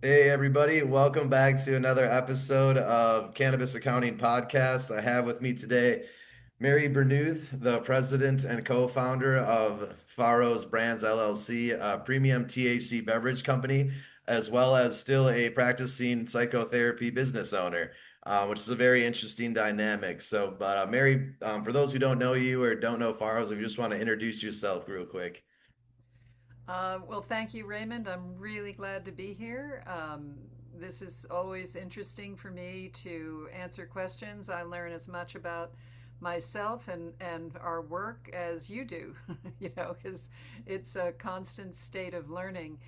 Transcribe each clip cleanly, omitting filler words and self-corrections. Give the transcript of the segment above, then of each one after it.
Hey everybody, welcome back to another episode of Cannabis Accounting Podcast. I have with me today Mary Bernuth, the president and co-founder of Pharos Brands LLC, a premium THC beverage company, as well as still a practicing psychotherapy business owner, which is a very interesting dynamic. But Mary, for those who don't know you or don't know Pharos, if you just want to introduce yourself real quick. Well, thank you, Raymond. I'm really glad to be here. This is always interesting for me to answer questions. I learn as much about myself and our work as you do, because it's a constant state of learning.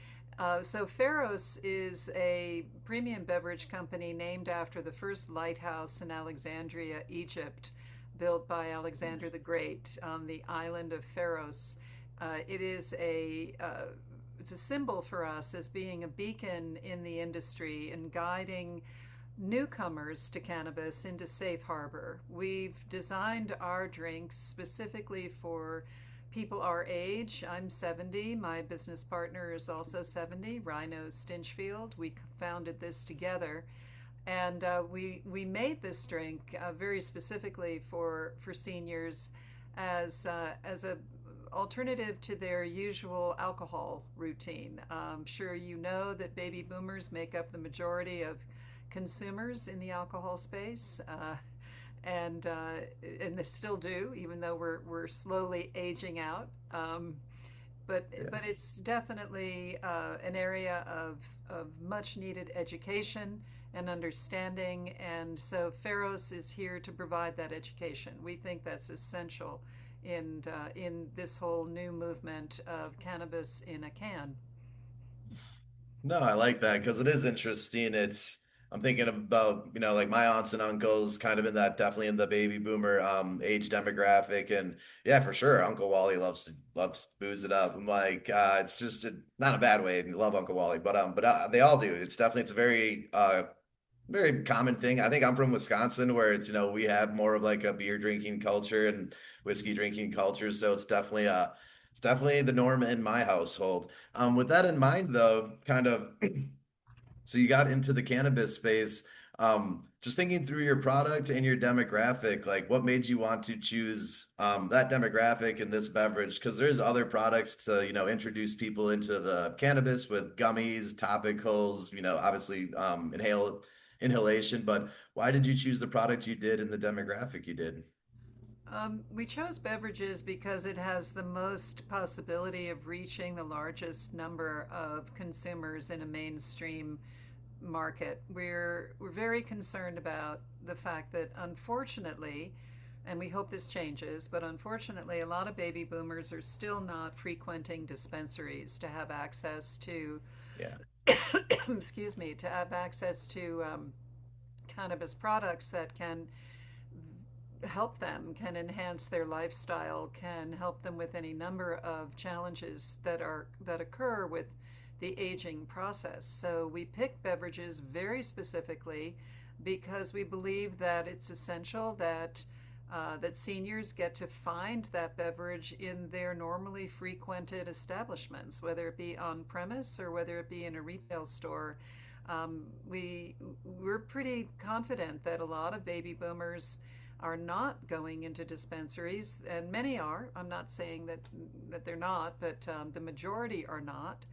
So, Pharos is a premium beverage company named after the first lighthouse in Alexandria, Egypt, built by Alexander Nice. the Great on the island of Pharos. It is it's a symbol for us as being a beacon in the industry and guiding newcomers to cannabis into safe harbor. We've designed our drinks specifically for people our age. I'm 70. My business partner is also 70, Rhino Stinchfield. We founded this together. And we made this drink very specifically for seniors as a alternative to their usual alcohol routine. I'm sure you know that baby boomers make up the majority of consumers in the alcohol space, and they still do, even though we're slowly aging out. But Yeah. it's definitely an area of much needed education and understanding, and so Pharos is here to provide that education. We think that's essential in this whole new movement of cannabis in a can. No, I like that because it is interesting. I'm thinking about, like my aunts and uncles kind of in that definitely in the baby boomer age demographic. And yeah, for sure, Uncle Wally loves to booze it up. I'm like, it's just not a bad way. I love Uncle Wally, but they all do. It's a very common thing. I think I'm from Wisconsin where we have more of like a beer drinking culture and whiskey drinking culture. So it's definitely the norm in my household. With that in mind, though, kind of, so you got into the cannabis space. Just thinking through your product and your demographic, like what made you want to choose that demographic and this beverage? Because there's other products to, introduce people into the cannabis with gummies, topicals, obviously inhalation. But why did you choose the product you did and the demographic you did? We chose beverages because it has the most possibility of reaching the largest number of consumers in a mainstream market. We're very concerned about the fact that unfortunately, and we hope this changes, but unfortunately, a lot of baby boomers are still not frequenting dispensaries to have access to, Yeah. excuse me, to have access to cannabis products that can help them, can enhance their lifestyle, can help them with any number of challenges that occur with the aging process. So we pick beverages very specifically because we believe that it's essential that seniors get to find that beverage in their normally frequented establishments, whether it be on premise or whether it be in a retail store. We're pretty confident that a lot of baby boomers are not going into dispensaries, and many are. I'm not saying that they're not, but the majority are not.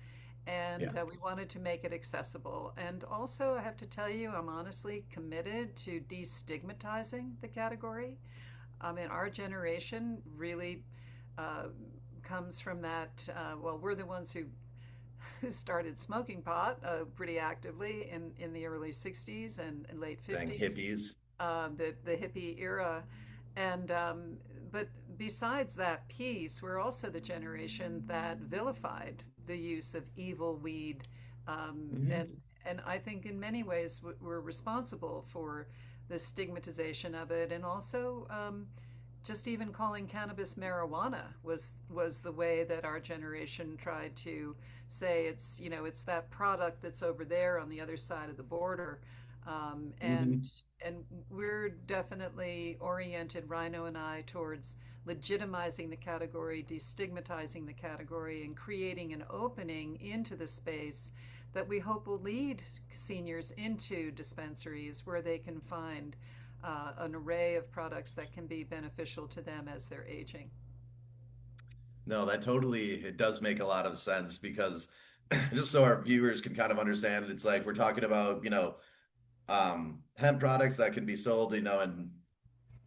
And Yeah. we wanted to make it accessible. And also, I have to tell you, I'm honestly committed to destigmatizing the category. I mean, our generation really uh, comes from that. Well, we're the ones who started smoking pot pretty actively in the early 60s and late Dang 50s, hippies. the hippie era. And but besides that piece, we're also the generation that vilified the use of evil weed, um, and Mhm. and I think in many ways we're responsible for the stigmatization of it, and also just even calling cannabis marijuana was the way that our generation tried to say it's that product that's over there on the other side of the border, um, and Mhm. and we're definitely oriented, Rhino and I, towards legitimizing the category, destigmatizing the category, and creating an opening into the space that we hope will lead seniors into dispensaries where they can find an array of products that can be beneficial to them as they're aging. No, that totally, it does make a lot of sense because just so our viewers can kind of understand, it's like we're talking about, hemp products that can be sold, in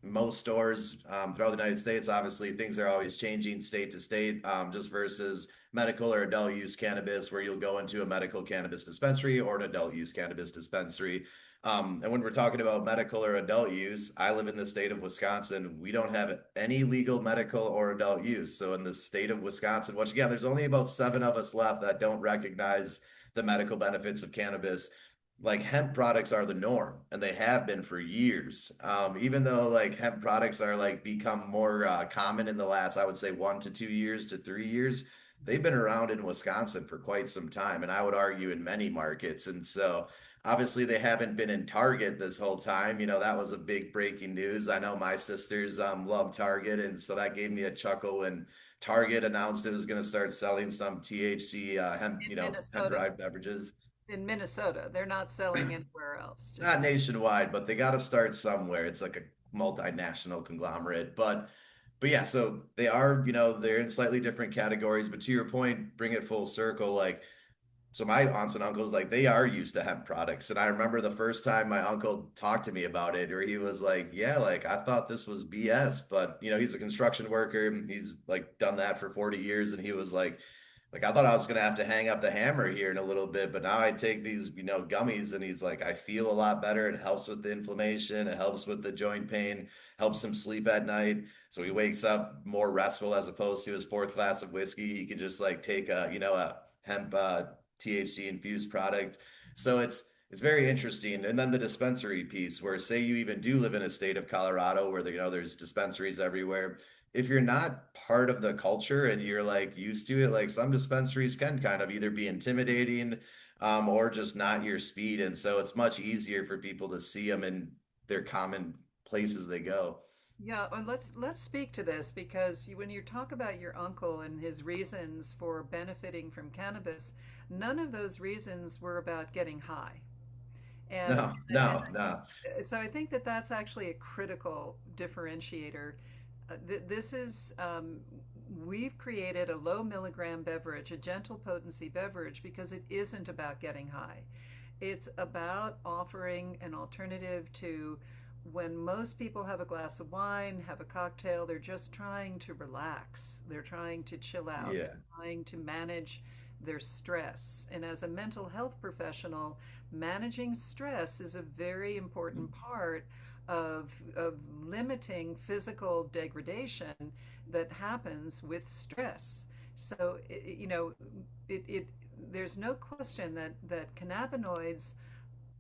most stores throughout the United States. Obviously, things are always changing state to state, just versus medical or adult use cannabis, where you'll go into a medical cannabis dispensary or an adult use cannabis dispensary. And when we're talking about medical or adult use, I live in the state of Wisconsin. We don't have any legal medical or adult use. So in the state of Wisconsin, which again, there's only about seven of us left that don't recognize the medical benefits of cannabis. Like hemp products are the norm and they have been for years. Even though like hemp products are like become more common in the last, I would say 1 to 2 years to 3 years, they've been around in Wisconsin for quite some time. And I would argue in many markets. And so obviously they haven't been in Target this whole time. That was a big breaking news. I know my sisters love Target. And so that gave me a chuckle when Target announced it was going to start selling some THC hemp, In hemp Minnesota, derived beverages. they're not selling anywhere else. Just Not nationwide, but they got to start somewhere. It's like a multinational conglomerate. But yeah, so they are, they're in slightly different categories. But to your point, bring it full circle. Like, so my aunts and uncles, like, they are used to hemp products. And I remember the first time my uncle talked to me about it, or he was like, yeah, like, I thought this was BS. But, he's a construction worker. He's like done that for 40 years. And he was like I thought I was gonna have to hang up the hammer here in a little bit, but now I take these, gummies, and he's like, I feel a lot better. It helps with the inflammation, it helps with the joint pain, helps him sleep at night. So he wakes up more restful as opposed to his fourth glass of whiskey. He can just like take a hemp THC infused product. So it's very interesting. And then the dispensary piece, where say you even do live in a state of Colorado where there's dispensaries everywhere, if you're not part of the culture and you're like used to it, like some dispensaries can kind of either be intimidating, or just not your speed. And so it's much easier for people to see them in their common places they go. yeah, and let's speak to this because when you talk about your uncle and his reasons for benefiting from cannabis, none of those reasons were about getting high. And No, and no, no. so I think that that's actually a critical differentiator. This is we've created a low milligram beverage, a gentle potency beverage, because it isn't about getting high. It's about offering an alternative to when most people have a glass of wine, have a cocktail, they're just trying to relax. They're trying to chill out. Yeah. They're trying to manage their stress. And as a mental health professional, managing stress is a very important part of limiting physical degradation that happens with stress. So, it there's no question that cannabinoids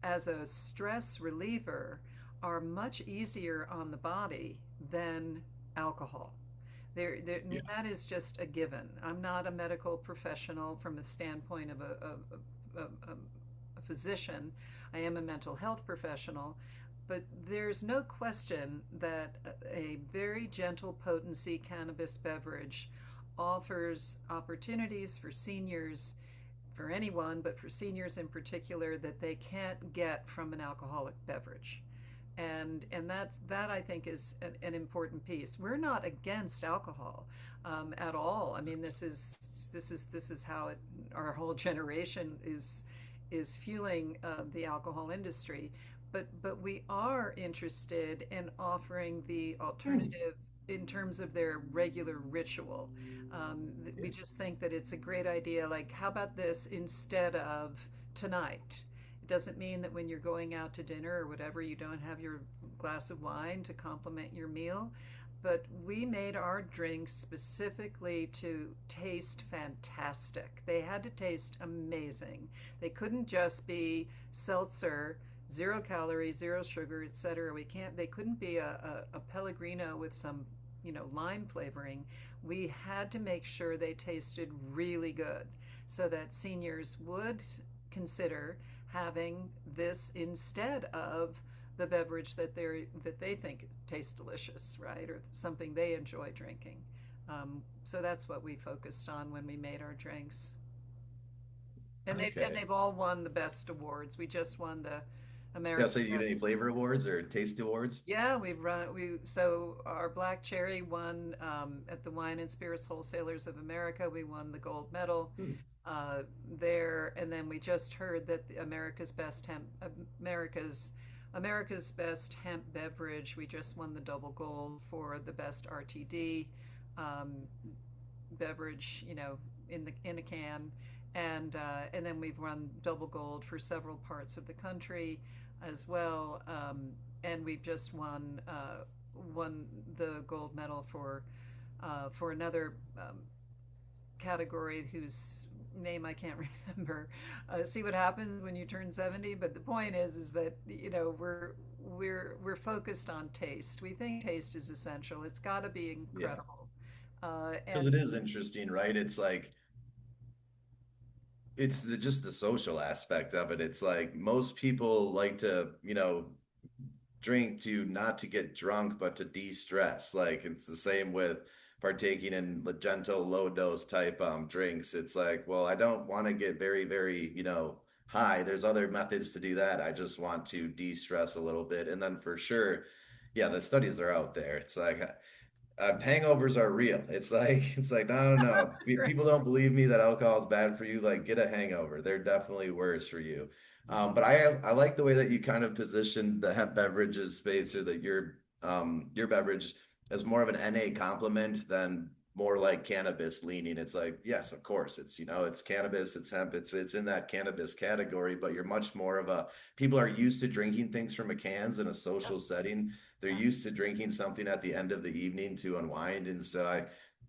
as a stress reliever are much easier on the body than alcohol. I mean, Yeah. that is just a given. I'm not a medical professional from the standpoint of a physician. I am a mental health professional, but there's no question that a very gentle potency cannabis beverage offers opportunities for seniors, for anyone, but for seniors in particular, that they can't get from an alcoholic beverage. And that I think is an important piece. We're not against alcohol at all. I mean, this is how our whole generation is fueling the alcohol industry. But we are interested in offering the alternative in terms of their regular ritual. Yeah. We just think that it's a great idea. Like, how about this instead of tonight? It doesn't mean that when you're going out to dinner or whatever, you don't have your glass of wine to complement your meal. But we made our drinks specifically to taste fantastic. They had to taste amazing. They couldn't just be seltzer, 0 calories, zero sugar, etc. They couldn't be a Pellegrino with some, lime flavoring. We had to make sure they tasted really good so that seniors would consider having this instead of the beverage that they think tastes delicious, right, or something they enjoy drinking. So that's what we focused on when we made our drinks. And Okay. they've all won the best awards. We just won the Yeah, so America's you get any Best. flavor awards or taste awards? Yeah, we so our black cherry won at the Wine and Spirits Wholesalers of America. We won the gold medal Hmm. uh, there, and then we just heard that the America's America's Best Hemp Beverage. We just won the double gold for the best RTD um, beverage, in a can, and then we've won double gold for several parts of the country as well, and we've just won the gold medal for another category whose name I can't remember. See what happens when you turn 70. But the point is that we're focused on taste. We think taste is essential. It's got to be Yeah. incredible. Because And it is interesting, right? It's like it's just the social aspect of it. It's like most people like to, drink to not to get drunk, but to de-stress. Like it's the same with partaking in the gentle, low dose type drinks. It's like, well, I don't want to get very, very, high. There's other methods to do that. I just want to de-stress a little bit. And then for sure, yeah, the studies are out there. It's like hangovers are real. It's like no, no, no. People don't believe me that alcohol is bad for you. Like get a hangover. They're definitely worse for you. But I like the way that you kind of positioned the hemp beverages space or that your beverage as more of an NA complement than more like cannabis leaning. It's like yes, of course, it's cannabis, it's hemp, it's in that cannabis category, but you're much more of a people are used to drinking things from a cans in a yeah, social setting. They're yeah, used to drinking something at the end of the evening to unwind.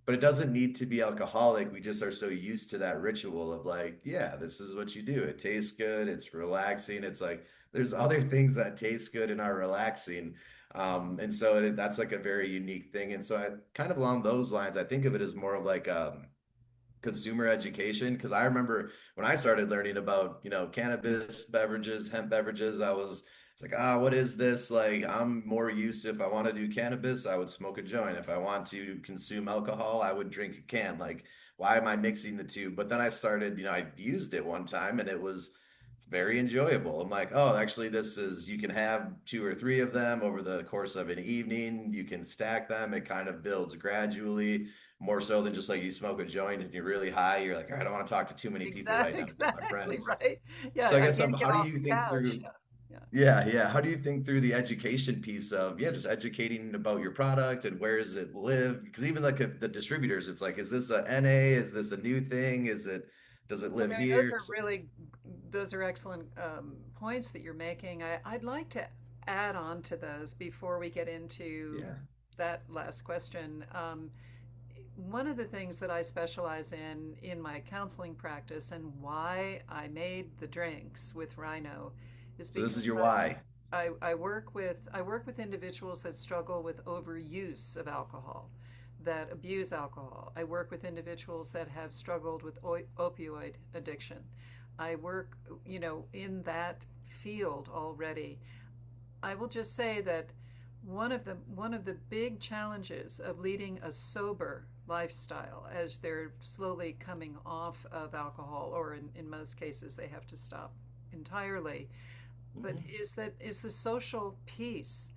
But it doesn't need to be alcoholic. We just are so used to that ritual of like, yeah, this is what you do. It tastes good. It's relaxing. It's like there's other things that taste good and are relaxing. That's like a very unique thing. And so I kind of along those lines, I think of it as more of like consumer education because I remember when I started learning about cannabis beverages, hemp beverages, it's like what is this? Like I'm more used to if I want to do cannabis I would smoke a joint, if I want to consume alcohol I would drink a can. Like why am I mixing the two? But then I started, I used it one time and it was very enjoyable. I'm like, oh, actually, this is, you can have two or three of them over the course of an evening. You can stack them. It kind of builds gradually, more so than just like you smoke a joint and you're really high. You're like, I don't want to talk to too many people right exactly, now, just my exactly friends. right. So Yeah, I I guess can't get how do off you the think couch. through, Yeah, yeah. yeah, yeah. How do you think through the education piece of, yeah, just educating about your product and where does it live? Because even like the distributors, it's like, is this a NA? Is this a new thing? Does it live Those here? are those are excellent points that you're making. I'd like to add on to those before we get into Yeah. that last question. One of the things that I specialize in my counseling practice and why I made the drinks with Rhino is So this is because your why. I work with individuals that struggle with overuse of alcohol, that abuse alcohol. I work with individuals that have struggled with opioid addiction. I work, in that field already. I will just say that one of the big challenges of leading a sober lifestyle as they're slowly coming off of alcohol, or in most cases they have to stop entirely, but Mhm. is the social piece.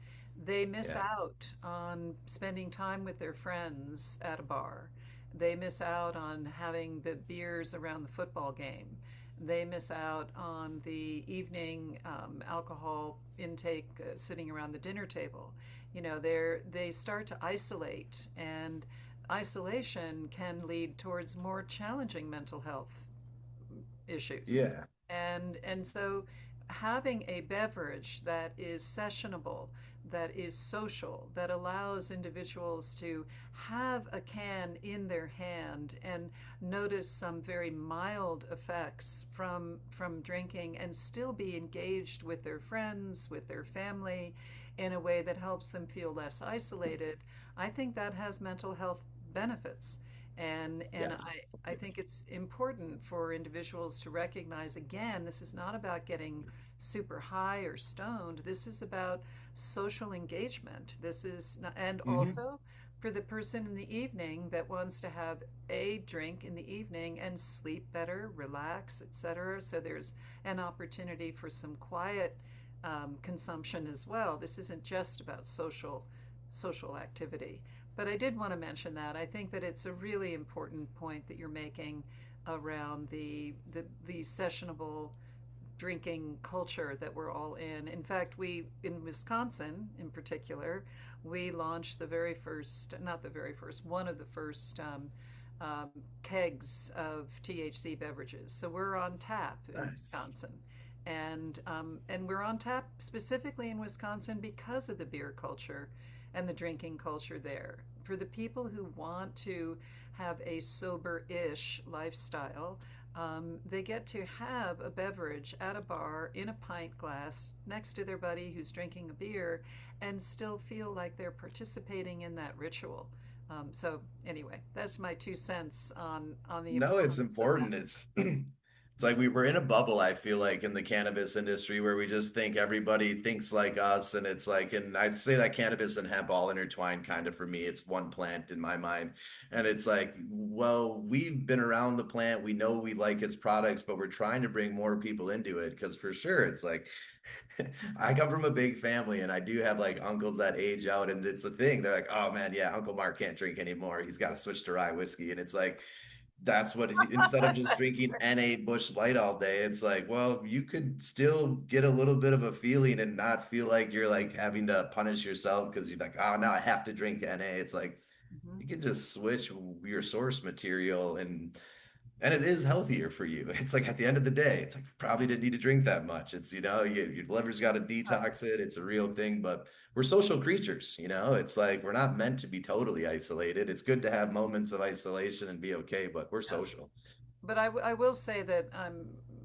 They miss Yeah. out on spending time with their friends at a bar. They miss out on having the beers around the football game. They miss out on the evening alcohol intake sitting around the dinner table. They start to isolate, and isolation can lead towards more challenging mental health issues. Yeah. And so having a beverage that is sessionable, that is social, that allows individuals to have a can in their hand and notice some very mild effects from drinking and still be engaged with their friends, with their family in a way that helps them feel less isolated, I think that has mental health benefits. And Yeah. I think it's important for individuals to recognize, again, this is not about getting super high or stoned. This is about social engagement. This is not, and Hmm. also for the person in the evening that wants to have a drink in the evening and sleep better, relax, etc. So there's an opportunity for some quiet consumption as well. This isn't just about social activity. But I did want to mention that. I think that it's a really important point that you're making around the sessionable drinking culture that we're all in. In fact, we in Wisconsin, in particular, we launched the very first, not the very first, one of the first kegs of THC beverages. So we're on tap in Nice. Wisconsin, and we're on tap specifically in Wisconsin because of the beer culture and the drinking culture there. For the people who want to have a sober-ish lifestyle, they get to have a beverage at a bar in a pint glass next to their buddy who's drinking a beer and still feel like they're participating in that ritual. So anyway, that's my 2 cents on the No, it's importance of that. important. It's it's like we were in a bubble, I feel like, in the cannabis industry where we just think everybody thinks like us. And it's like, and I'd say that cannabis and hemp all intertwined kind of for me. It's one plant in my mind. And it's like, well, we've been around the plant. We know we like its products, but we're trying to bring more people into it because for sure it's like I come from a big family and I do have like uncles that age out and it's a thing. They're like, oh man, yeah, Uncle Mark can't drink anymore. He's got to switch to rye whiskey. And it's like, that's what instead of just That's drinking right. NA Bush Light all day, it's like, well, you could still get a little bit of a feeling and not feel like you're like having to punish yourself because you're like, oh, now I have to drink NA. It's like Mhm. you can just switch your source material and it is healthier for you. It's like at the end of the day, it's like probably didn't need to drink that much. It's, your liver's got to Uh, detox it. It's a real thing, but we're social creatures, It's like we're not meant to be totally isolated. It's good to have moments of isolation and be okay, but we're yeah. social. But I will say that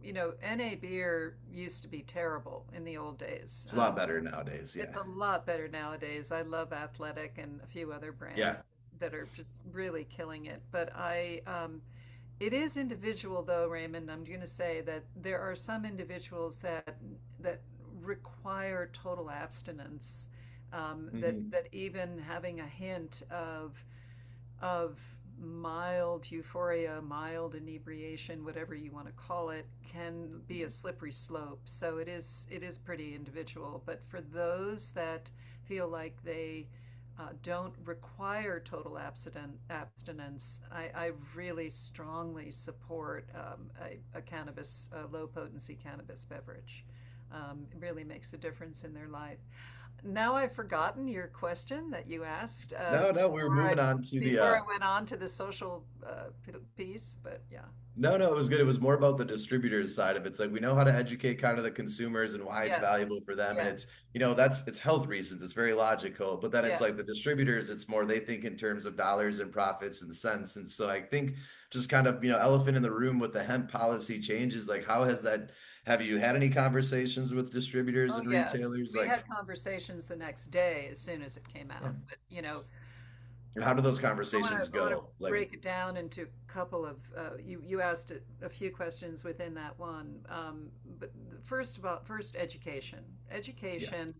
NA beer used to be terrible in the old days. It's a lot better nowadays. It's Yeah. a lot better nowadays. I love Athletic and a few other brands Yeah. that are just really killing it. But it is individual though, Raymond. I'm going to say that there are some individuals that require total abstinence. Hmm. That even having a hint of mild euphoria, mild inebriation, whatever you want to call it, can be a slippery slope. So it is pretty individual. But for those that feel like they don't require total abstinence, I really strongly support a cannabis, a low potency cannabis beverage. It really makes a difference in their life. Now I've forgotten your question that you asked No, no, we were moving on to the before I went on to the social piece, but yeah. no, no, it was good. It was more about the distributors side of it. It's like we know how to educate kind of the consumers and why it's Yes. valuable for them. And it's, Yes. it's health reasons. It's very logical. But then it's like the Yes. distributors, it's more they think in terms of dollars and profits and cents. And so I think just kind of, elephant in the room with the hemp policy changes, like how has that, have you had any conversations with distributors Oh, and yes. retailers? We Like, had conversations the next day as soon as it came yeah. out. But, And how do those I want conversations to I want to go? Like, break it down into a couple of you asked a few questions within that one. But first education. yeah. Education.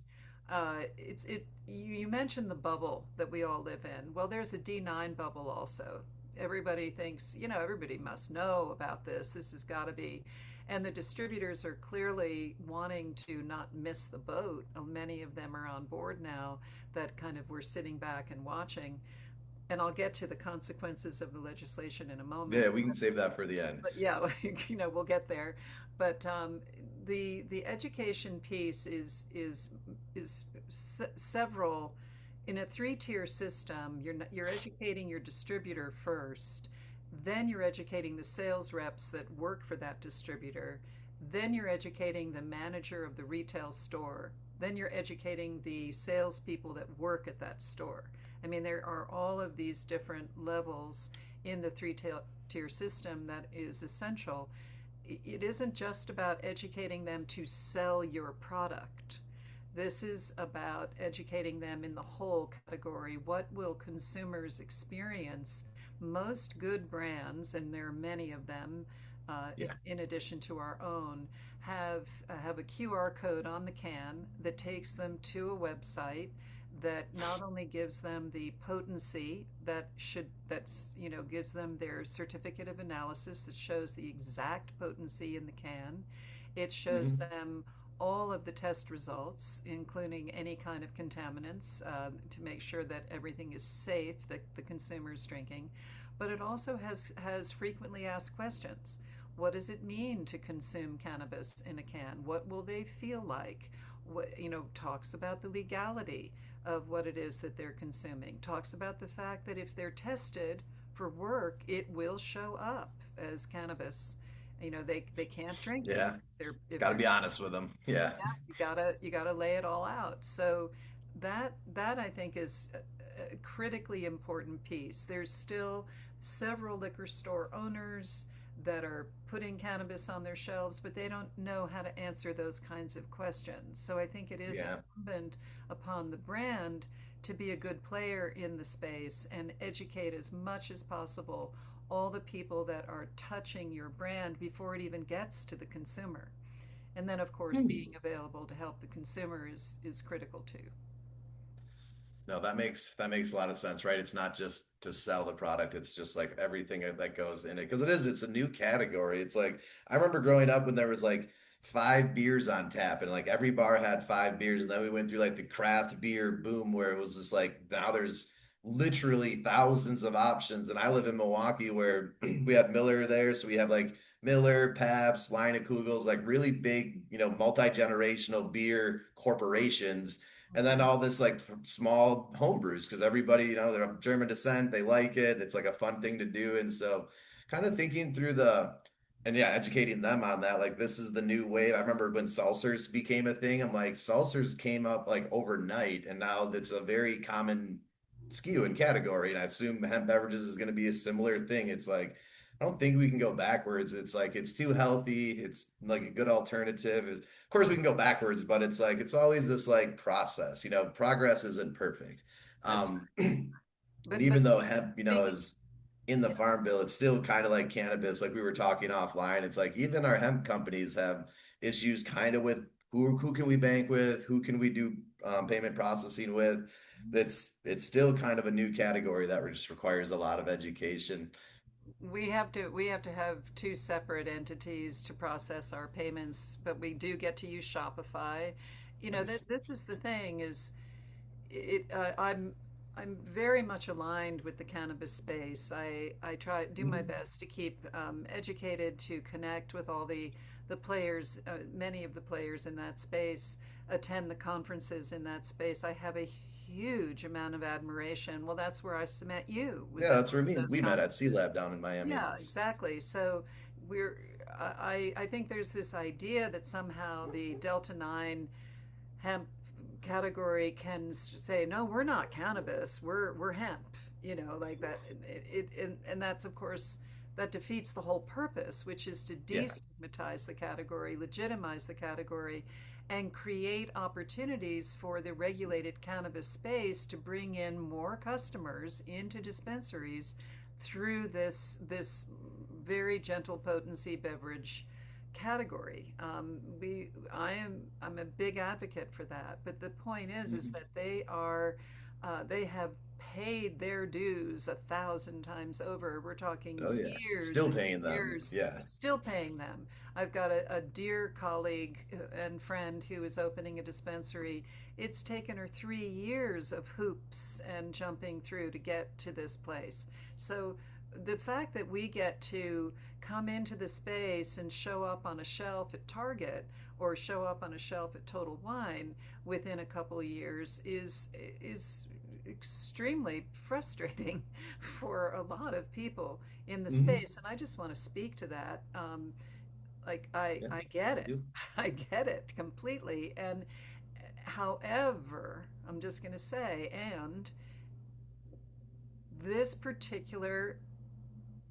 You mentioned the bubble that we all live in. Well, there's a D9 bubble also. Everybody thinks, everybody must know about this. This has got to be. And the distributors are clearly wanting to not miss the boat. Many of them are on board now that kind of we're sitting back and watching, and I'll get to the consequences of the legislation in a moment. Yeah, we can save that for the end. But yeah, we'll get there. But the education piece is several in a three-tier system. You're educating your distributor first, then you're educating the sales reps that work for that distributor, then you're educating the manager of the retail store, then you're educating the salespeople that work at that store. I mean, there are all of these different levels in the three-tier system that is essential. It isn't just about educating them to sell your product. This is about educating them in the whole category. What will consumers experience? Most good brands, and there are many of them, Yeah. in addition to our own, have a QR code on the can that takes them to a website that not only gives them the potency that's gives them their certificate of analysis that shows the exact potency in the can. It shows Hmm. them all of the test results, including any kind of contaminants, to make sure that everything is safe that the consumer is drinking. But it also has frequently asked questions. What does it mean to consume cannabis in a can? What will they feel like? What, talks about the legality of what it is that they're consuming. Talks about the fact that if they're tested for work, it will show up as cannabis. They can't drink it Yeah. if Got to they're be honest with them. Yeah. yeah, you gotta lay it all out. So that I think is a critically important piece. There's still several liquor store owners that are putting cannabis on their shelves, but they don't know how to answer those kinds of questions. So I think it is Yeah. incumbent upon the brand to be a good player in the space and educate as much as possible all the people that are touching your brand before it even gets to the consumer. And then, of course, being available to help the consumer is critical too. No, that makes a lot of sense, right? It's not just to sell the product, it's just like everything that goes in it. Because it's a new category. It's like I remember growing up when there was like five beers on tap and like every bar had five beers. And then we went through like the craft beer boom where it was just like now there's literally thousands of options. And I live in Milwaukee where we have Miller there, so we have like Miller, Pabst, Line of Kugels, like really big, multi-generational beer corporations, and then Mhm. all this like small home brews because everybody, they're of German descent, they like it. It's like a fun thing to do. And so kind of thinking through and yeah, educating them on that. Like this is the new wave. I remember when seltzers became a thing. I'm like, seltzers came up like overnight, and now that's a very common SKU and category. And I assume hemp beverages is going to be a similar thing. It's like I don't think we can go backwards. It's like it's too healthy. It's like a good alternative. Of course, we can go backwards, but it's like it's always this like process. Progress isn't perfect. That's right. And But even though hemp, speaking, is in the yeah, farm bill, it's still kind of like cannabis. Like we were talking offline, it's like even our hemp companies have issues kind of with who can we bank with, who can we do payment processing with. It's still kind of a new category that just requires a lot of education. we have to have two separate entities to process our payments, but we do get to use Shopify. Nice. That this is the thing is it I'm very much aligned with the cannabis space. I try do my Mhm. best to keep educated, to connect with all the players. Many of the players in that space attend the conferences in that space. I have a huge amount of admiration. Well, that's where I met you. Was Yeah, at that's where one of me those we met at C conferences. Lab down in Miami. Yeah, exactly. So we're I think there's this idea that somehow the Delta 9 hemp category can say, no, we're not cannabis, we're hemp, like that. And that's, of course, that defeats the whole purpose, which is to Yeah. destigmatize the category, legitimize the category, and create opportunities for the regulated cannabis space to bring in more customers into dispensaries through this very gentle potency beverage category. I'm a big advocate for that. But the point is Mhm. that they have paid their dues 1,000 times over. We're talking Oh yeah. years Still and paying them. years, Yeah. still paying them. I've got a dear colleague and friend who is opening a dispensary. It's taken her 3 years of hoops and jumping through to get to this place. So the fact that we get to come into the space and show up on a shelf at Target or show up on a shelf at Total Wine within a couple of years is extremely frustrating for a lot of people in the Hmm. space. And I just want to speak to that. Like I, Yeah. I get I it. do. I get it completely. And however, I'm just going to say, and this particular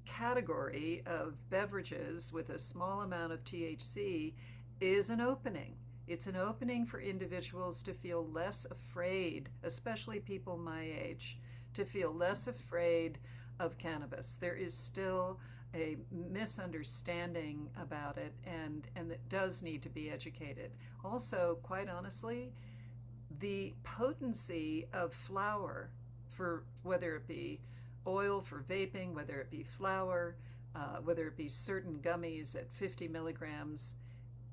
category of beverages with a small amount of THC is an opening. It's an opening for individuals to feel less afraid, especially people my age, to feel less afraid of cannabis. There is still a misunderstanding about it, and it does need to be educated. Also, quite honestly, the potency of flower, for whether it be oil for vaping, whether it be flour, whether it be certain gummies at 50 milligrams,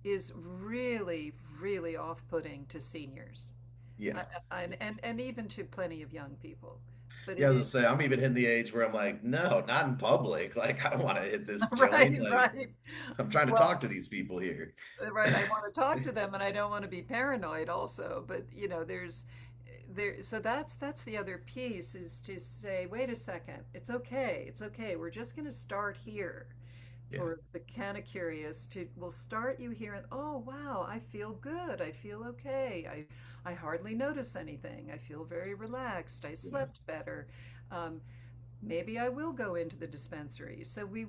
is really, really off putting to seniors, Yeah. and even to plenty of young people. But Yeah, I it was is, gonna say, I'm even hitting the age where I'm like, no, not in public. Like, I don't want to hit this right, joint. Like, right. I'm trying to talk Well, to these people here. right, I want to talk to them and I don't want to be paranoid also, but so that's the other piece, is to say, wait a second, it's okay, it's okay, we're just going to start here. Yeah. For the kind of curious, to we'll start you here, and oh wow, I feel good, I feel okay, I hardly notice anything, I feel very relaxed, I Yeah. slept better. um, Maybe I will go into the dispensary. So we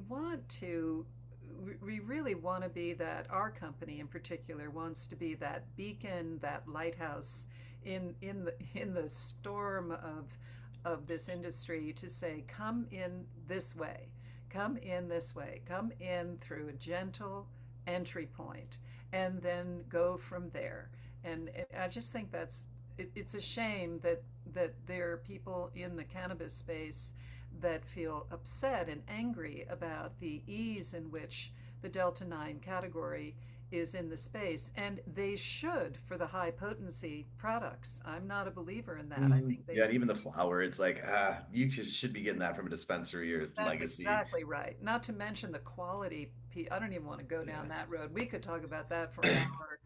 really want to be that, our company in particular wants to be that beacon, that lighthouse in the storm of this industry, to say, come in this way, come in this way, come in through a gentle entry point, and then go from there. And I just think it's a shame that there are people in the cannabis space that feel upset and angry about the ease in which the Delta 9 category is in the space. And they should, for the high potency products. I'm not a believer in that. I Mhm. think they Yeah, and should. even the flower, it's like, you should be getting that from a dispensary or That's legacy. exactly right. Not to mention the quality. I don't even want to go Yeah. down that road. We could talk about that for an hour.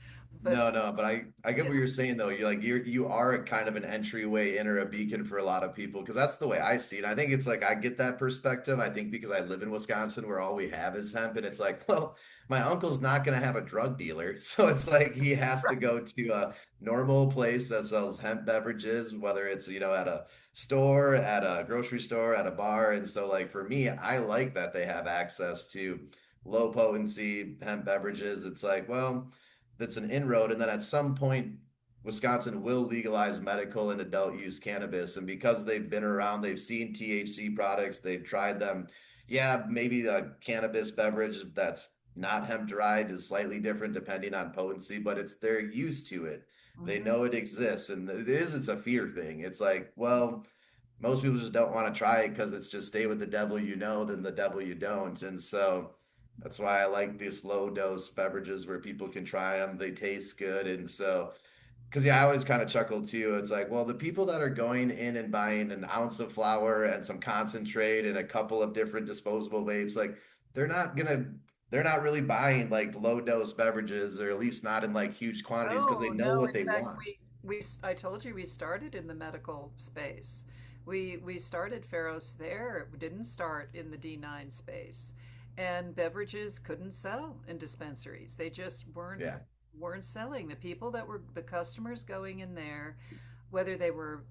But No, no, but I get yeah, what you're saying though. You are a kind of an entryway in or a beacon for a lot of people because that's the way I see it. I think it's like I get that perspective. I think because I live in Wisconsin where all we have is hemp, and it's like, well, my uncle's not going to have a drug dealer, so it's like he has to go to a normal place that sells hemp beverages, whether it's at a store, at a grocery store, at a bar. And so like for me, I like that they have access to low potency hemp beverages. It's like, well, that's an inroad. And then at some point, Wisconsin will legalize medical and adult use cannabis. And because they've been around, they've seen THC products, they've tried them. Yeah, maybe the cannabis beverage that's not hemp derived is slightly different depending on potency, but they're used to it. They hmm know it exists. And it's a fear thing. It's like, well, most people just don't want to try it because it's just stay with the devil you know than the devil you don't. And so that's why I like these low dose beverages where people can try them. They taste good. And so, because yeah, I always kind of chuckle too. It's like, well, the people that are going in and buying an ounce of flour and some concentrate and a couple of different disposable vapes, like they're not gonna, they're not really buying like low dose beverages, or at least not in like huge quantities because they Oh, know no, what in they fact, want. I told you we started in the medical space. We started Pharos there. We didn't start in the D9 space. And beverages couldn't sell in dispensaries. They just Yeah. weren't selling. The people that were the customers going in there, whether they were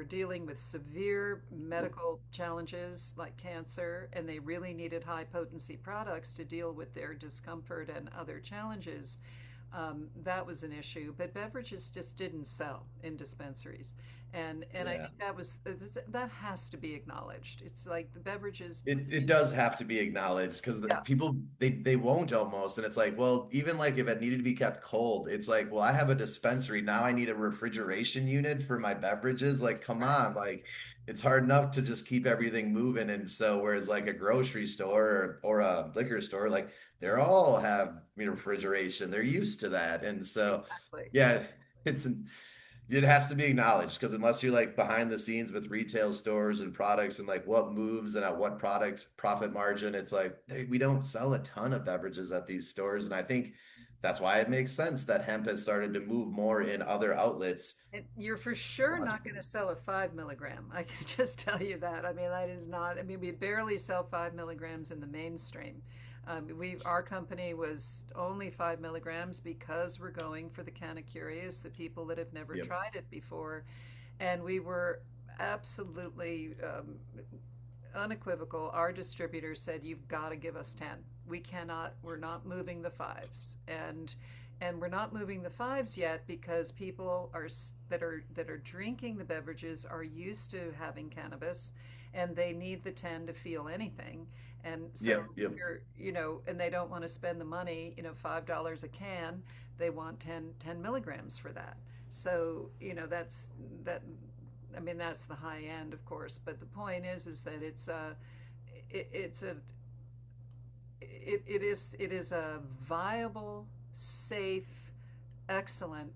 dealing with severe medical challenges like cancer, and they really needed high potency products to deal with their discomfort and other challenges, that was an issue. But beverages just didn't sell in dispensaries, and I Yeah. think that has to be acknowledged. It's like the beverages. It does have to be acknowledged because the Yeah. people they won't almost, and it's like, well, even like if it needed to be kept cold, it's like, well, I have a dispensary now, I need a refrigeration unit for my beverages. Like, come Right. on, like it's hard enough to just keep everything moving. And so whereas like a grocery store or a liquor store, like they're all have refrigeration, they're used to that. And so Exactly. yeah, it's it has to be acknowledged because unless you're like behind the scenes with retail stores and products and like what moves and at what product profit margin, it's like we don't sell a ton of beverages at these stores. And I think that's why it makes sense that hemp has started to move more in other outlets. And you're for It's sure not going logical. to sell a 5 milligram. I can just tell you that. I mean, that is not. I mean, we barely sell 5 milligrams in the mainstream. Our company was only 5 milligrams because we're going for the kind of curious, the people that have never Yep. tried it before, and we were absolutely unequivocal. Our distributor said, "You've got to give us 10. We cannot. We're not moving the fives." And we're not moving the fives yet because people that are drinking the beverages are used to having cannabis, and they need the 10 to feel anything. And so Yep. Yep. and they don't want to spend the money, $5 a can. They want 10 milligrams for that. So, that. I mean, that's the high end, of course. But the point is that it's a, it is a viable, safe, excellent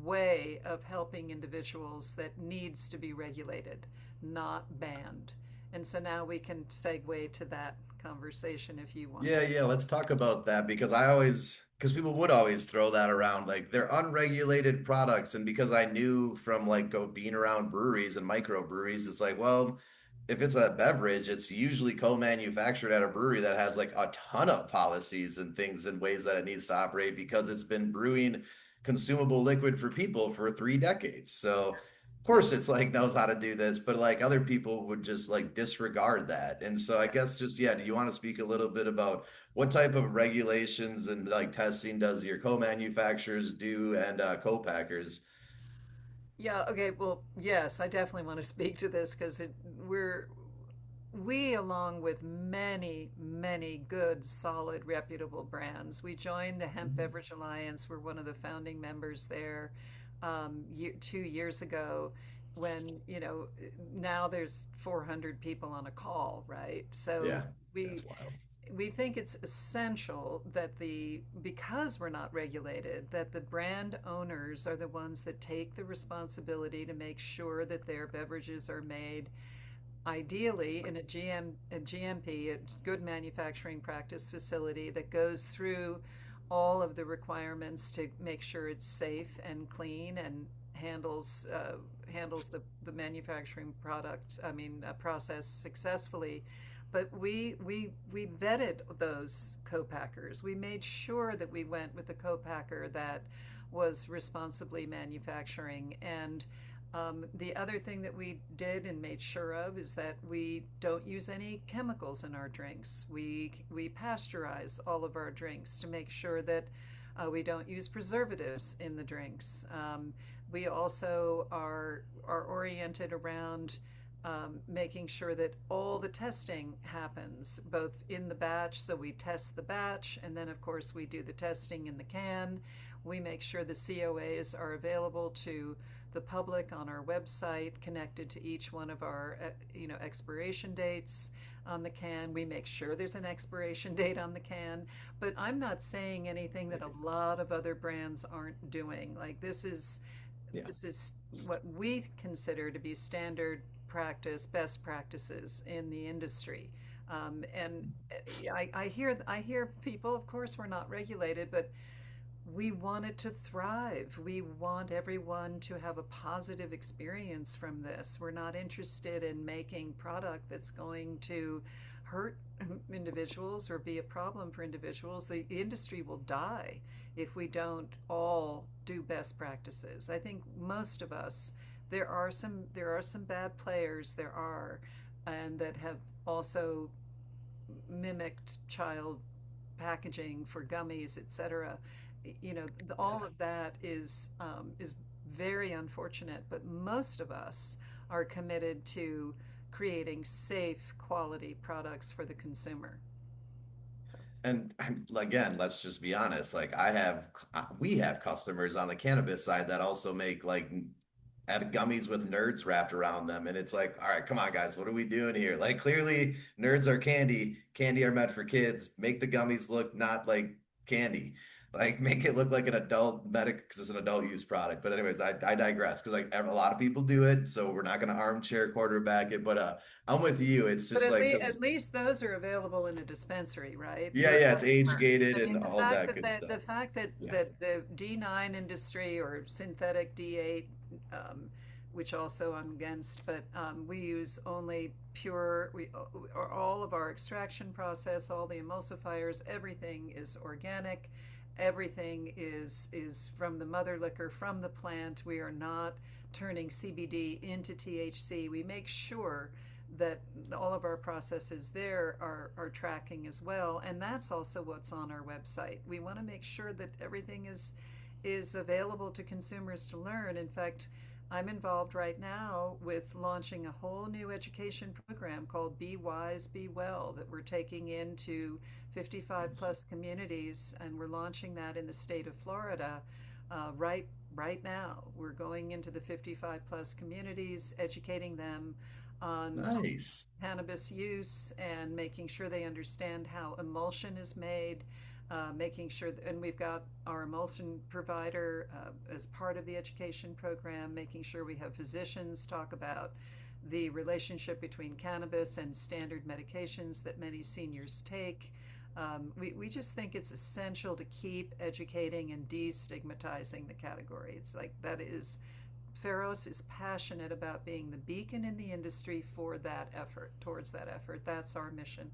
way of helping individuals that needs to be regulated, not banned. And so now we can segue to that conversation if you want Yeah, to. yeah, let's talk about that because I always, because people would always throw that around like they're unregulated products. And because I knew from like go being around breweries and microbreweries, it's like, well, if it's a beverage, it's usually co-manufactured at a brewery that has like a ton of policies and things and ways that it needs to operate because it's been brewing consumable liquid for people for 3 decades. So Yes. of course it's like knows how to do this, but like other people would just like disregard that. And so I guess just yeah, do you want to speak a little bit about what type of regulations and like testing does your co-manufacturers do and co-packers? Yeah, okay, well, yes, I definitely want to speak to this because we, along with many, many good, solid, reputable brands, we joined the Hemp Mhm. Beverage Alliance. We're one of the founding members there 2 years ago when, now there's 400 people on a call, right? So Yeah, we that's wild. we think it's essential that because we're not regulated, that the brand owners are the ones that take the responsibility to make sure that their beverages are made ideally in a GMP, a good manufacturing practice facility that goes through all of the requirements to make sure it's safe and clean and handles the manufacturing process successfully. But we vetted those co-packers. We made sure that we went with the co-packer that was responsibly manufacturing. And the other thing that we did and made sure of is that we don't use any chemicals in our drinks. We pasteurize all of our drinks to make sure that we don't use preservatives in the drinks. We also are oriented around making sure that all the testing happens both in the batch. So we test the batch, and then of course we do the testing in the can. We make sure the COAs are available to the public on our website, connected to each one of our expiration dates on the can. We make sure there's an expiration date on the can. But I'm not saying anything that a lot of other brands aren't doing. Like Yeah. this is what we consider to be standard practice, best practices in the industry. And I hear people. Of course, we're not regulated, but we want it to thrive. We want everyone to have a positive experience from this. We're not interested in making product that's going to hurt individuals or be a problem for individuals. The industry will die if we don't all do best practices. I think most of us, there are some bad players, there are, and that have also mimicked child packaging for gummies, etc. All Yeah. of that is very unfortunate. But most of us are committed to creating safe, quality products for the consumer. And again, let's just be honest. Like we have customers on the cannabis side that also make like had gummies with nerds wrapped around them. And it's like, all right, come on, guys, what are we doing here? Like, clearly, nerds are candy. Candy are meant for kids. Make the gummies look not like candy. Like, make it look like an adult medic because it's an adult use product. But anyways, I digress because like a lot of people do it, so we're not going to armchair quarterback it. But I'm with you. It's But just like at because least those are available in a dispensary, right? yeah, For yeah, it's age customers. gated I and mean, the all fact that that good stuff. the fact that Yeah. that the D9 industry or synthetic D8, um, which also I'm against, but we use only pure. Or all of our extraction process, all the emulsifiers, everything is organic. Everything is from the mother liquor, from the plant. We are not turning CBD into THC. We make sure that all of our processes there are tracking as well. And that's also what's on our website. We want to make sure that everything is available to consumers to learn. In fact, I'm involved right now with launching a whole new education program called Be Wise, Be Well that we're taking into 55 Nice. plus communities, and we're launching that in the state of Florida right right now. We're going into the 55 plus communities, educating them on Nice. cannabis use and making sure they understand how emulsion is made, making sure, and we've got our emulsion provider as part of the education program, making sure we have physicians talk about the relationship between cannabis and standard medications that many seniors take. We just think it's essential to keep educating and destigmatizing the category. It's like that is Pharos is passionate about being the beacon in the industry for that effort, towards that effort. That's our mission.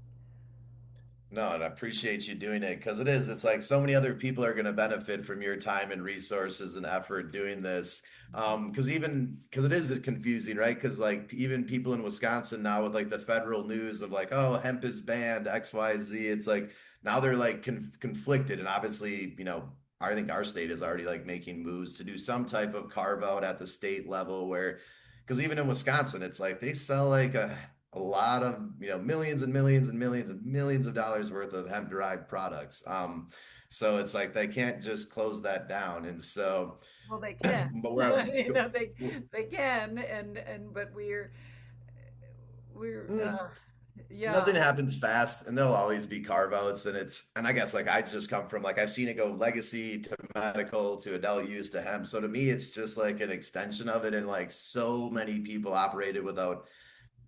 No, and I appreciate you doing it because it's like so many other people are going to benefit from your time and resources and effort doing this. Because it is confusing, right? Because like even people in Wisconsin now with like the federal news of like, oh, hemp is banned, XYZ, it's like now they're like conflicted. And obviously, I think our state is already like making moves to do some type of carve out at the state level where, because even in Wisconsin, it's like they sell like a lot of millions and millions and millions and millions of dollars worth of hemp derived products. So it's like they can't just close that down, and so Well, they can. but where I was You know, they can, and but we're mm, yeah. nothing happens fast, and there'll always be carve outs, and I guess like I just come from like I've seen it go legacy to medical to adult use to hemp, so to me it's just like an extension of it, and like so many people operated without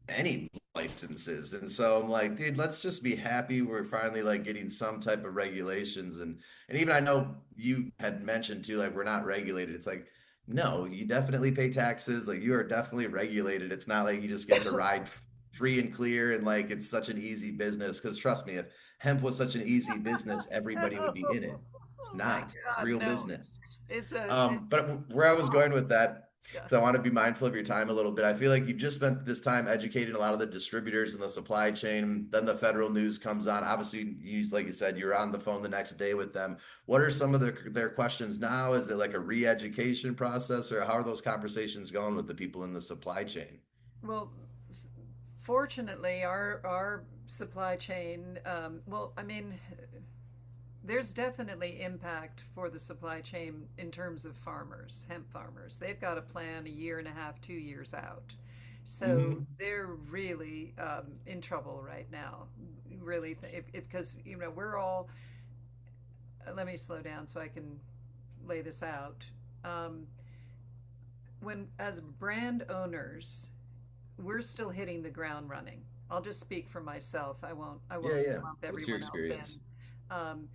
any licenses. And so I'm like, dude, let's just be happy we're finally like getting some type of regulations. And even I know you had mentioned too, like we're not regulated. It's like, no, you definitely pay taxes. Like you are definitely regulated. It's not like you just get to ride free and clear and like it's such an easy business. Because trust me, if hemp was such an easy business, everybody would be in it. It's Oh my not God, real no. business. It's a But where I was going with that, yeah. so I want to be mindful of your time a little bit. I feel like you've just spent this time educating a lot of the distributors in the supply chain. Then the federal news comes on. Obviously, like you said, you're on the phone the next day with them. What are some of their questions now? Is it like a re-education process, or how are those conversations going with the people in the supply chain? Well, fortunately, our supply chain. Well, I mean, there's definitely impact for the supply chain in terms of farmers, hemp farmers. They've got to plan a year and a half, 2 years out. So Hmm. they're really in trouble right now. Really, because we're all. Let me slow down so I can lay this out. Um, when as brand owners, we're still hitting the ground running. I'll just speak for myself. I Yeah, won't yeah. lump What's your everyone else experience? in.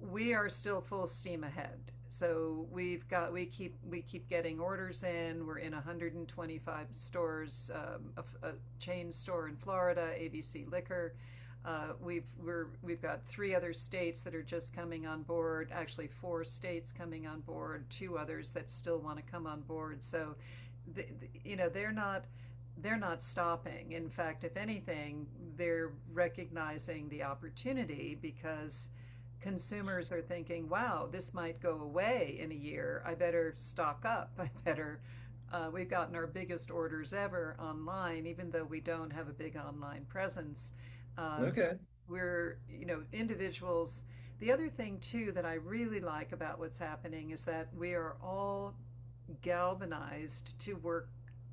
We are still full steam ahead. So we keep getting orders in. We're in 125 stores, a chain store in Florida, ABC Liquor. We've got 3 other states that are just coming on board. Actually, 4 states coming on board. 2 others that still want to come on board. So, they're not stopping. In fact, if anything, they're recognizing the opportunity because consumers are thinking, wow, this might go away in a year. I better stock up. I better. We've gotten our biggest orders ever online, even though we don't have a big online presence. Um, Okay. individuals. The other thing, too, that I really like about what's happening is that we are all galvanized to work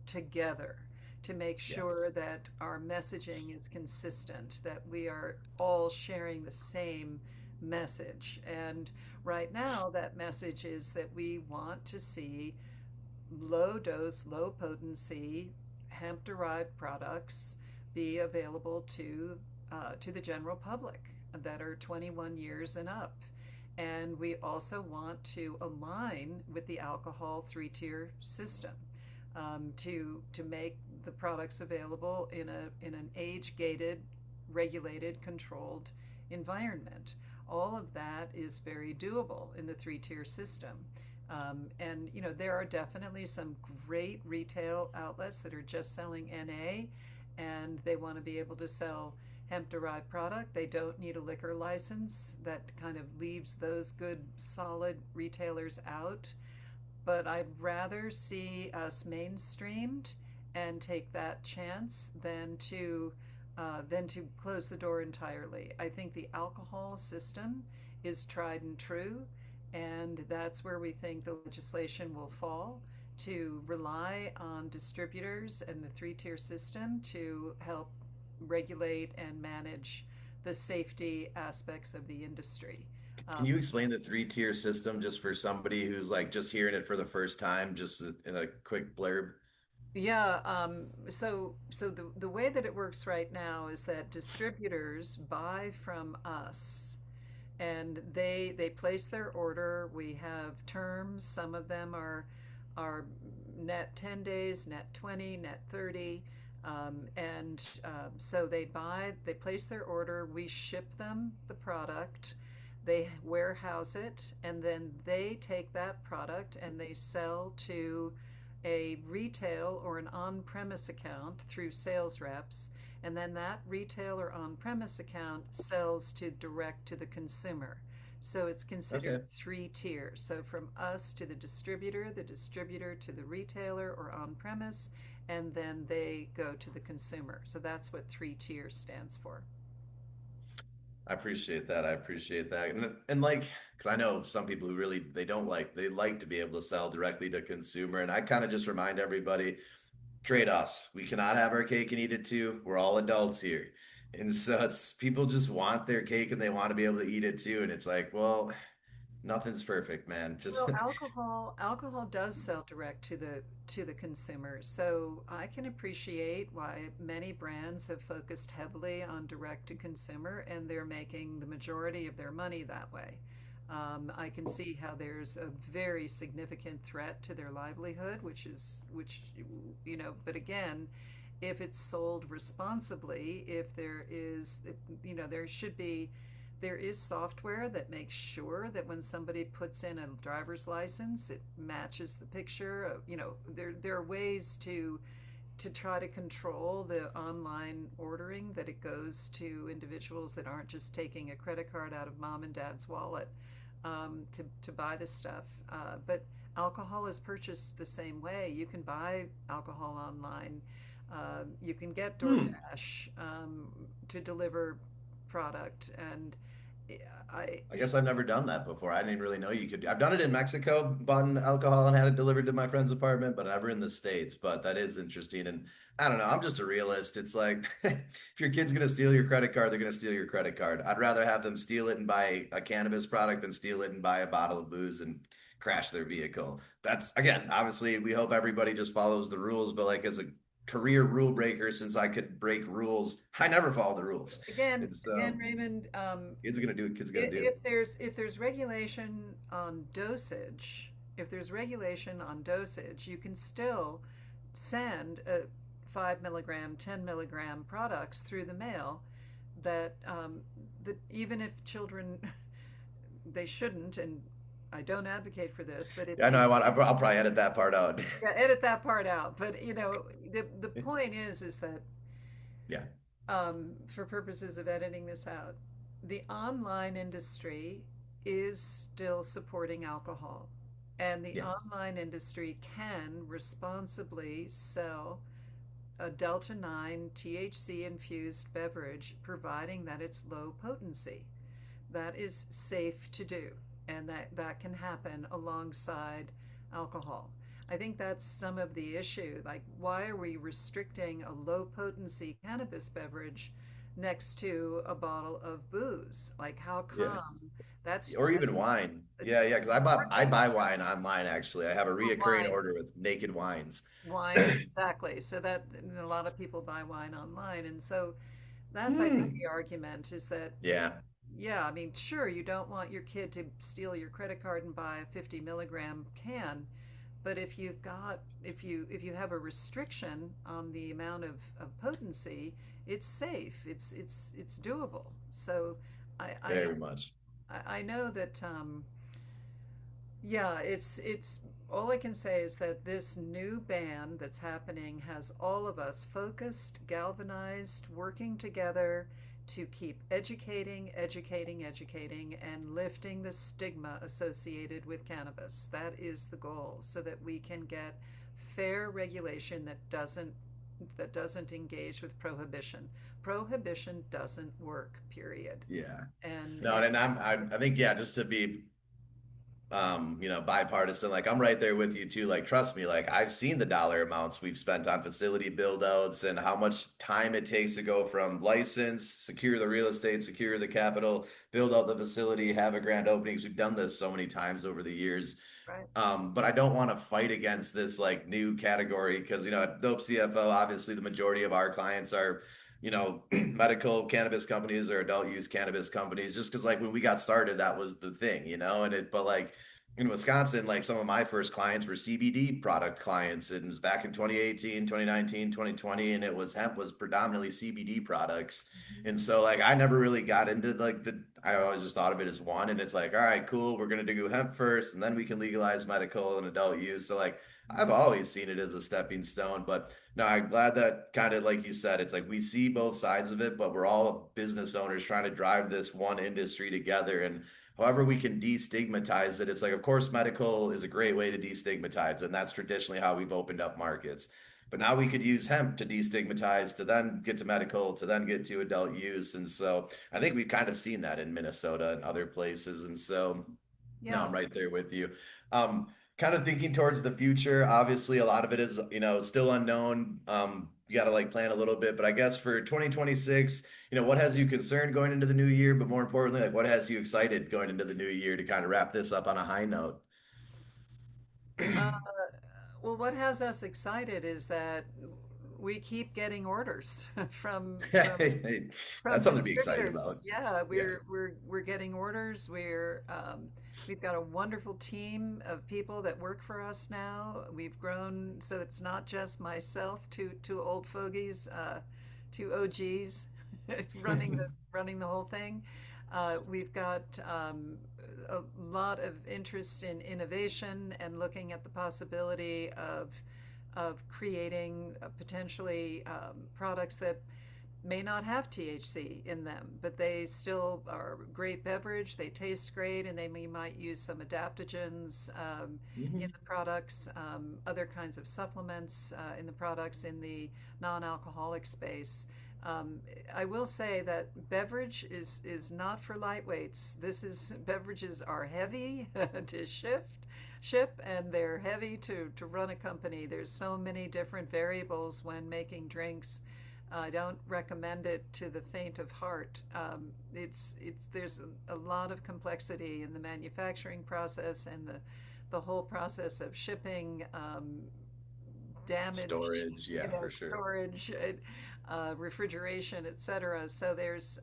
together to make Yeah. sure that our messaging is consistent, that we are all sharing the same message. And right now, that message is that we want to see low dose, low potency hemp derived products be available to the general public that are 21 years and up. And we also want to align with the alcohol 3-tier system, to make the products available in an age gated, regulated, controlled environment. All of that is very doable in the 3-tier system. And there are definitely some great retail outlets that are just selling NA, and they want to be able to sell hemp derived product. They don't need a liquor license. That kind of leaves those good, solid retailers out. But I'd rather see us mainstreamed and take that chance than to close the door entirely. I think the alcohol system is tried and true, And that's where we think the legislation will fall, to rely on distributors and the three-tier system to help regulate and manage the safety aspects of the industry. Can Um, you explain the three-tier system just for somebody who's like just hearing it for the first time, just in a quick blurb? yeah, so the way that it works right now is that distributors buy from us, and they place their order. We have terms. Some of them are net 10 days, net 20, net 30. And so they place their order, we ship them the product, they warehouse it, and then they take that product and they sell to a retail or an on premise account through sales reps, and then that retail or on premise account sells to direct to the consumer. So it's considered Okay. three tiers. So from us to the distributor to the retailer or on premise, and then they go to the consumer. So that's what three tiers stands for. I appreciate that. I appreciate that. And like, because I know some people who really they like to be able to sell directly to consumer. And I kind of just remind everybody, trade-offs. We cannot have our cake and eat it too. We're all adults here. And so it's people just want their cake and they want to be able to eat it too. And it's like, well, nothing's perfect, man. Just Well, alcohol does sell direct to the consumer. So I can appreciate why many brands have focused heavily on direct to consumer, and they're making the majority of their money that way. I can see how there's a very significant threat to their livelihood, which but again, if it's sold responsibly, if there is, there should be, there is software that makes sure that when somebody puts in a driver's license, it matches the picture of, there are ways to try to control the online ordering, that it goes to individuals that aren't just taking a credit card out of mom and dad's wallet to buy this stuff. But alcohol is purchased the same way. You can buy alcohol online. You can get hmm. DoorDash to deliver product, and I, I guess I've never done that before. I didn't really know you could. I've done it in Mexico, bought alcohol and had it delivered to my friend's apartment, but never in the States. But that is interesting. And I don't know. I'm just a realist. It's like if your kid's gonna steal your credit card, they're gonna steal your credit card. I'd rather have them steal it and buy a cannabis product than steal it and buy a bottle of booze and crash their vehicle. That's again, obviously, we hope everybody just follows the rules, but like as a career rule breaker, since I could break rules, I never follow the rules. again, And again, so Raymond, kids are gonna do what kids are gonna do. if there's regulation on dosage, if there's regulation on dosage, you can still send a 5 milligram, 10 milligram products through the mail that even if children, they shouldn't, and I don't advocate for this, but if Yeah, I know. these, I'll probably edit that part out. yeah, edit that part out. But the point is that Yeah, for purposes of editing this out, the online industry is still supporting alcohol, and the yeah, online industry can responsibly sell a Delta 9 THC infused beverage, providing that it's low potency. That is safe to do, and that can happen alongside alcohol. I think that's some of the issue. Like, why are we restricting a low potency cannabis beverage next to a bottle of booze? Like, how yeah. come? That's Or even that's wine. Yeah, it's yeah. Because Or I buy wine yes, online actually. I have a or reoccurring wine. order with Naked Wines. Wine, exactly. So that, and a lot of people buy wine online, and so that's, I think, Hmm. the argument is that, Yeah, yeah, I mean, sure, you don't want your kid to steal your credit card and buy a 50 milligram can, but if you have a restriction on the amount of potency, it's safe. It's doable. So I very much. I know that yeah, it's all I can say is that this new band that's happening has all of us focused, galvanized, working together to keep educating, and lifting the stigma associated with cannabis. That is the goal, so that we can get fair regulation that doesn't engage with prohibition. Prohibition doesn't work, period. Yeah. And No, if and I think yeah, just to be bipartisan. Like I'm right there with you too. Like trust me, like I've seen the dollar amounts we've spent on facility build outs and how much time it takes to go from license, secure the real estate, secure the capital, build out the facility, have a grand openings. We've done this so many times over the years. Right. But I don't want to fight against this like new category because at Dope CFO, obviously the majority of our clients are, medical cannabis companies or adult use cannabis companies. Just because like when we got started, that was the thing, but like in Wisconsin, like some of my first clients were CBD product clients. And it was back in 2018, 2019, 2020, and it was hemp was predominantly CBD products. Mhm. And so like I never really got into like I always just thought of it as one. And it's like, all right, cool, we're gonna do hemp first, and then we can legalize medical and adult use. So like I've always seen it as a stepping stone. But no, I'm glad that kind of like you said, it's like we see both sides of it, but we're all business owners trying to drive this one industry together. And however we can destigmatize it, it's like, of course, medical is a great way to destigmatize it. And that's traditionally how we've opened up markets. But now we could use hemp to destigmatize, to then get to medical, to then get to adult use. And so I think we've kind of seen that in Minnesota and other places. And so, no, Yeah. I'm right there with you. Kind of thinking towards the future, obviously, a lot of it is, still unknown. You got to like plan a little bit, but I guess for 2026, what has you concerned going into the new year, but more importantly, like what has you excited going into the new year to kind of wrap this up on a high note? Uh, well, what has us excited is that we keep getting orders Hey, from that's something to be excited distributors. about. Yeah, Yeah. we're getting orders. We've got a wonderful team of people that work for us now. We've grown so it's not just myself, two old fogies, two OGs running the whole thing. We've got a lot of interest in innovation and looking at the possibility of creating potentially products that may not have THC in them, but they still are great beverage. They taste great, and we might use some adaptogens in Mhm. the products, other kinds of supplements in the products in the non-alcoholic space. Um, I will say that beverage is not for lightweights. Beverages are heavy to ship and they're heavy to run a company. There's so many different variables when making drinks. I don't recommend it to the faint of heart. There's a lot of complexity in the manufacturing process and the whole process of shipping, damage, Storage, yeah, for sure. storage, refrigeration, etc. So there's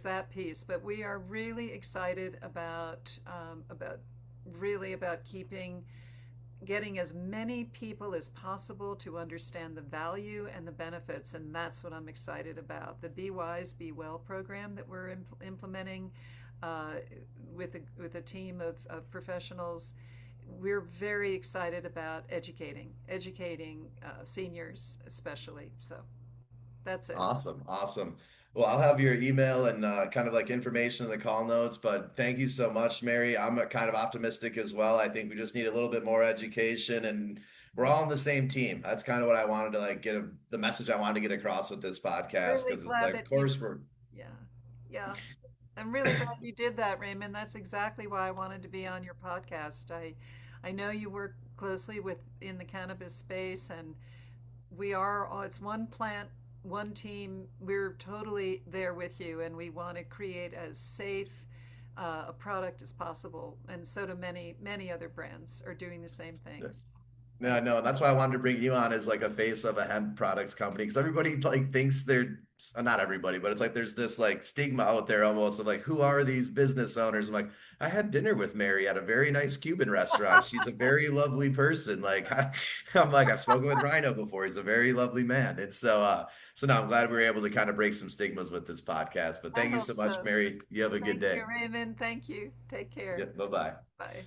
that piece. But we are really excited about really about getting as many people as possible to understand the value and the benefits, and that's what I'm excited about. The Be Wise, Be Well program that we're implementing uh, with a team of professionals. We're very excited about educating seniors especially. So that's it. Awesome. Awesome. Well, I'll have your email and kind of like information in the call notes, but thank you so much, Mary. I'm kind of optimistic as well. I think we just need a little bit more education and we're all on the same team. That's kind of what I wanted to like the message I wanted to get across with this podcast Really because it's glad like, of that you, course, we're yeah, yeah. I'm really glad you did that, Raymond. That's exactly why I wanted to be on your podcast. I know you work closely with in the cannabis space, and it's one plant, one team. We're totally there with you, and we want to create as safe a product as possible. And so do many other brands are doing the same things. Yeah, no, and that's why I wanted to bring you on as like a face of a hemp products company because everybody like thinks they're not everybody, but it's like there's this like stigma out there almost of like who are these business owners? I'm like, I had dinner with Mary at a very nice Cuban restaurant. She's a very lovely person. Like I'm like I've spoken with Rhino before. He's a very lovely man. And so now I'm glad we were able to kind of break some stigmas with this podcast. But I thank you hope so much, so. Mary. You have a good Thank you, day. Raymond. Thank you. Take care. Yep, bye-bye. Bye.